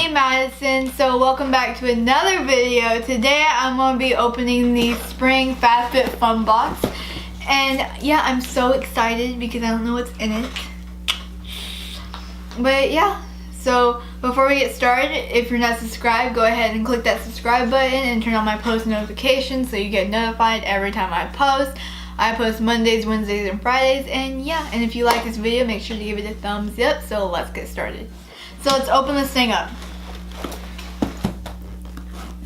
Hey Madison, so welcome back to another video. Today I'm going to be opening the spring Fabfitfun box. And yeah, I'm so excited because I don't know what's in it. But yeah, so before we get started, if you're not subscribed, go ahead and click that subscribe button and turn on my post notifications so you get notified every time I post. I post Mondays, Wednesdays, and Fridays. And yeah, and if you like this video, make sure to give it a thumbs up. So let's get started. So let's open this thing up.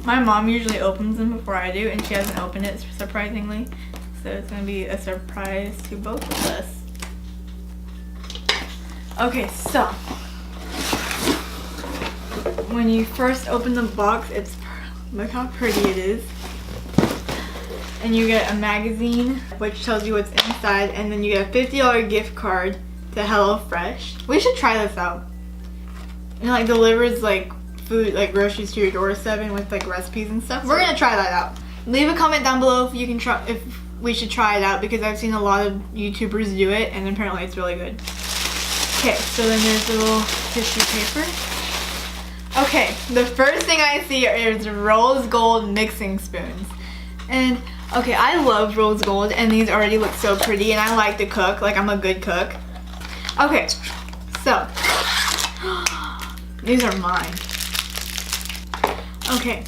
My mom usually opens them before I do, and she hasn't opened it, surprisingly. So it's going to be a surprise to both of us. Okay, so when you first open the box, look how pretty it is. And you get a magazine, which tells you what's inside, and then you get a $50 gift card to HelloFresh. We should try this out. And like delivers like food, like groceries to your doorstep with like recipes and stuff. We're gonna try that out. Leave a comment down below if you can try, if we should try it out, because I've seen a lot of YouTubers do it and apparently it's really good. Okay, so then there's a little tissue paper. Okay, the first thing I see is rose gold mixing spoons. And okay, I love rose gold and these already look so pretty, and I like to cook, like I'm a good cook. Okay, so these are mine. Okay.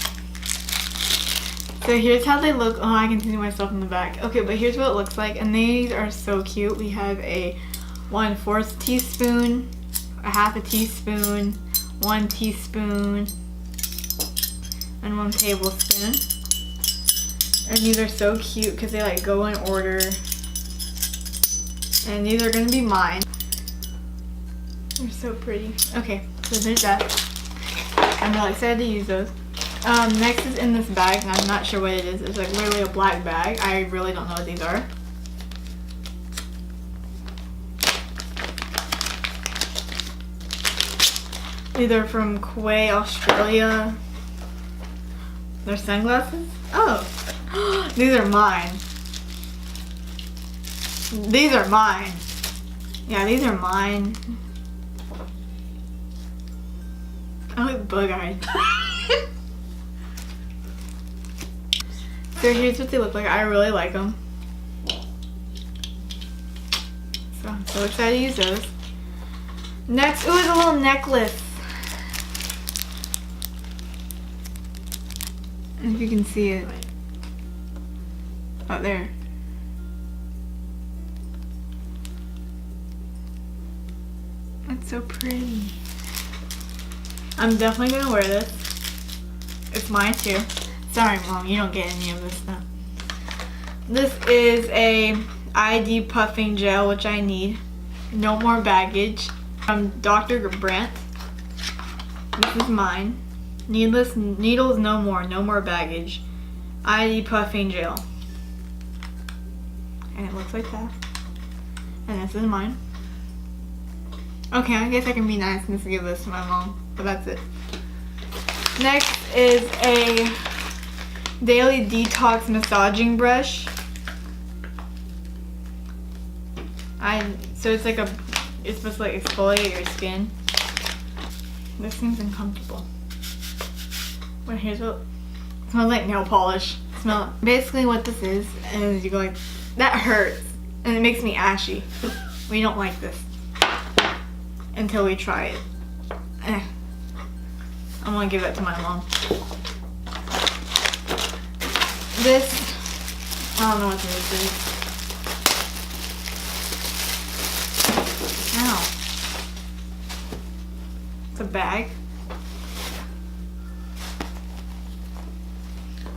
So here's how they look. Oh, I can see myself in the back. Okay, but here's what it looks like. And these are so cute. We have a 1/4 teaspoon, a 1/2 teaspoon, 1 teaspoon, and 1 tablespoon. And these are so cute because they like go in order. And these are going to be mine. They're so pretty. Okay, so there's that. I'm really excited to use those. Next is in this bag, and I'm not sure what it is. It's like literally a black bag. I really don't know what these are. These are from Quay, Australia. They're sunglasses? Oh, these are mine. These are mine. Yeah, these are mine. I look bug-eyed. So here's what they look like. I really like them. So I'm so excited to use those. Next, ooh, it's a little necklace. If you can see it. Oh, there. That's so pretty. I'm definitely gonna wear this. It's mine too. Sorry, Mom, you don't get any of this stuff. This is a ID puffing gel, which I need. No more baggage. From Dr. Brandt. This is mine. Needless needles, no more baggage. ID puffing gel. And it looks like that. And this is mine. Okay, I guess I can be nice and just give this to my mom. But that's it. Next is a daily detox massaging brush. So it's like it's supposed to like exfoliate your skin. This seems uncomfortable. But here's what it smells like. Nail polish. Basically what this is you go like, that hurts, and it makes me ashy. We don't like this until we try it. I'm gonna give that to my mom. This, I don't know what this is. Ow. It's a bag.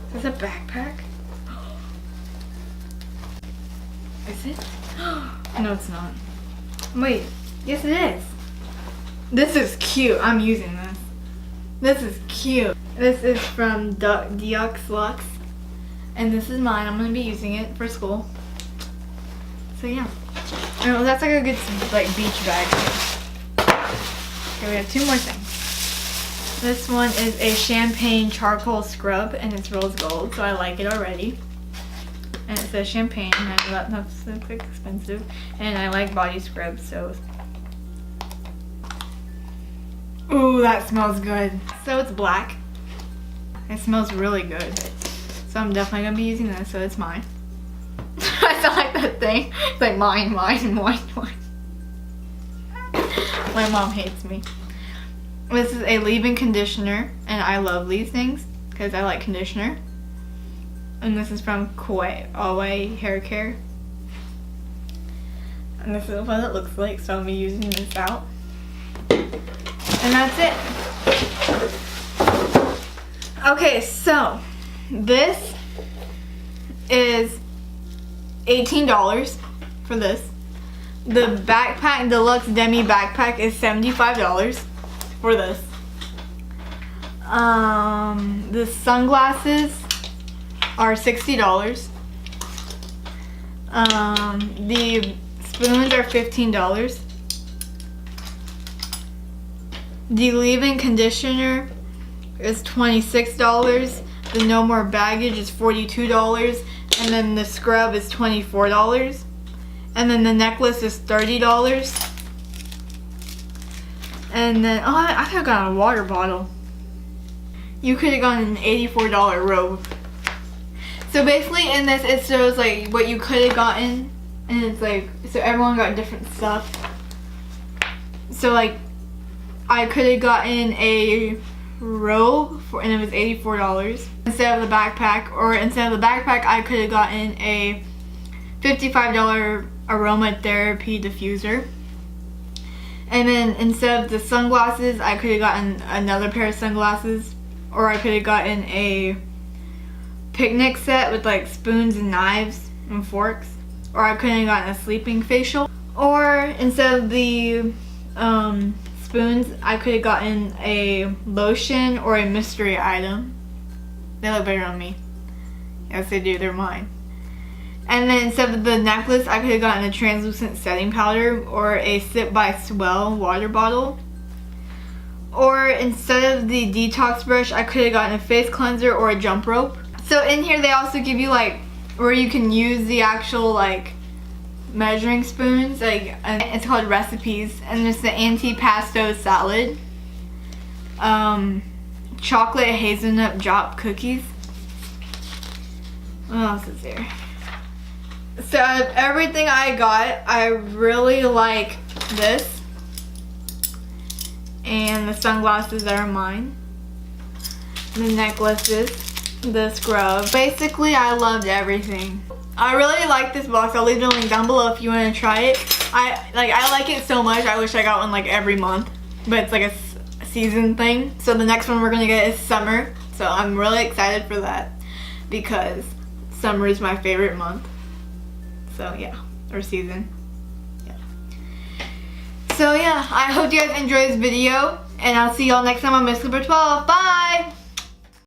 Is this a backpack? Is it? No, it's not. Wait, yes it is. This is cute. I'm using this. This is cute. This is from Dux Lux. And this is mine. I'm going to be using it for school. So yeah. Oh, that's like a good like beach bag. Okay, we have 2 more things. This one is a champagne charcoal scrub, and it's rose gold, so I like it already. And it says champagne, and I know that's expensive. And I like body scrubs, so Ooh, that smells good. So it's black. It smells really good. So I'm definitely gonna be using this, so it's mine. I sound like that thing. It's like mine. My mom hates me. This is a leave-in conditioner, and I love these things because I like conditioner. And this is from Kauai Hair Care. And this is what it looks like, so I'll be using this out. And that's it. Okay, so this is $18 for this. The backpack, deluxe demi backpack, is $75 for this. The sunglasses are $60. The spoons are $15. The leave-in conditioner is $26. The no more baggage is $42. And then the scrub is $24. And then the necklace is $30. And then, oh, I could have gotten a water bottle. You could have gotten an $84 robe. So basically in this it shows like what you could have gotten. And it's like, so everyone got different stuff. So like, I could have gotten a robe and it was $84 instead of the backpack, or instead of the backpack I could have gotten a $55 aromatherapy diffuser. And then instead of the sunglasses I could have gotten another pair of sunglasses, or I could have gotten a picnic set with like spoons and knives and forks, or I could have gotten a sleeping facial, or instead of the spoons I could have gotten a lotion or a mystery item. They look better on me. Yes they do, they're mine. And then instead of the necklace I could have gotten a translucent setting powder or a Sip by Swell water bottle. Or instead of the detox brush I could have gotten a face cleanser or a jump rope. So in here they also give you like where you can use the actual like measuring spoons, like, and it's called recipes, and it's the anti-pasto salad, chocolate hazelnut drop cookies. What else is there? So out of everything I got, I really like this and the sunglasses that are mine, the necklaces, the scrub. Basically I loved everything. I really like this box. I'll leave the link down below if you want to try it. I like it so much. I wish I got one like every month, but it's like a season thing. So the next one we're gonna get is summer. So I'm really excited for that because summer is my favorite month. So yeah, or season. Yeah. So yeah, I hope you guys enjoyed this video, and I'll see y'all next time on Miss Clipper 12. Bye.